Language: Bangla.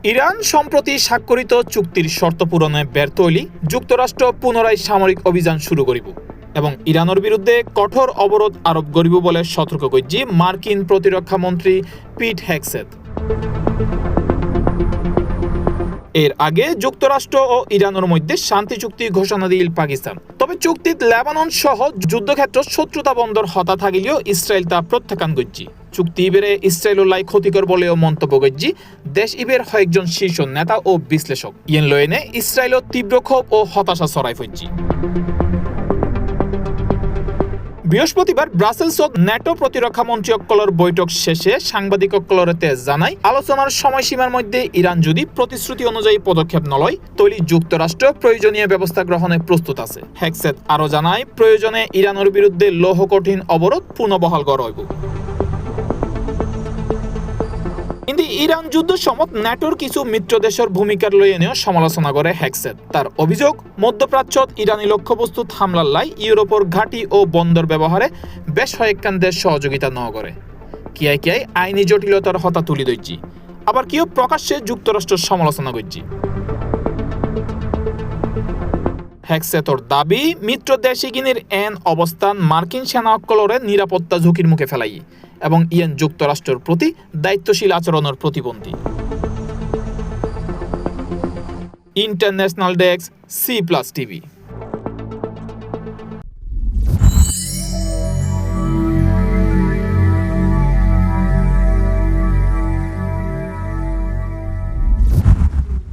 ইরান সম্প্রতি স্বাক্ষরিত চুক্তির শর্ত পূরণে ব্যর্থ হইলে যুক্তরাষ্ট্র পুনরায় সামরিক অভিযান শুরু করিব এবং ইরানের বিরুদ্ধে কঠোর অবরোধ আরোপ করিব বলে সতর্ক করছে মার্কিন প্রতিরক্ষা মন্ত্রী পিট হেগসেথ। এর আগে যুক্তরাষ্ট্র ও ইরানের মধ্যে শান্তি চুক্তি ঘোষণা দিল পাকিস্তান। তবে চুক্তিত লেবানন সহ যুদ্ধক্ষেত্র শত্রুতা বন্দর হতা থাকলেও ইসরায়েল তা প্রত্যাখ্যান করছে। চুক্তি ইবেরে ইসরায়েলের ক্ষতিকর বলেও মন্তব্য করছে দেশ ইবের কয়েকজন শীর্ষ নেতা ও বিশ্লেষক। ইয়েন লয়েনে ইসরায়েলের তীব্র ক্ষোভ ও হতাশা ছড়াই পড়ছে। বৃহস্পতিবার ব্রাসেলসত ন্যাটো প্রতিরক্ষা মন্ত্রীসকলের বৈঠক শেষে সাংবাদিকসকলরে জানায় আলোচনার সময়সীমার মধ্যে ইরান যদি প্রতিশ্রুতি অনুযায়ী পদক্ষেপ নলয় তৈরি যুক্তরাষ্ট্র প্রয়োজনীয় ব্যবস্থা গ্রহণে প্রস্তুত আছে। হেগসেথ আরও জানায় প্রয়োজনে ইরানের বিরুদ্ধে লৌহ কঠিন অবরোধ পুনঃবহাল করা হইব। কিন্তু ইরান যুদ্ধ সমত ন্যাটোর কিছু মিত্র দেশের ভূমিকার লই এনেও সমালোচনা করে হেগসেথ। তার অভিযোগ মধ্যপ্রাচ্যত ইরানি লক্ষ্যবস্তুত হামলার লাই ইউরোপের ঘাঁটি ও বন্দর ব্যবহারে বেশ কয়েকখান দেশ সহযোগিতা ন করে। কিয়াই আইনি জটিলতার হতা তুলি ধরছি, আবার কেউ প্রকাশ্যে যুক্তরাষ্ট্রের সমালোচনা করছি। হেগসেথর দাবি মিত্র দেশিগিনির এন অবস্থান মার্কিন সেনাসকলরে নিরাপত্তা ঝুঁকির মুখে ফেলাই এবং ইয়েন যুক্তরাষ্ট্রের প্রতি দায়িত্বশীল আচরণের প্রতিবন্ধী। International desk, C+ TV।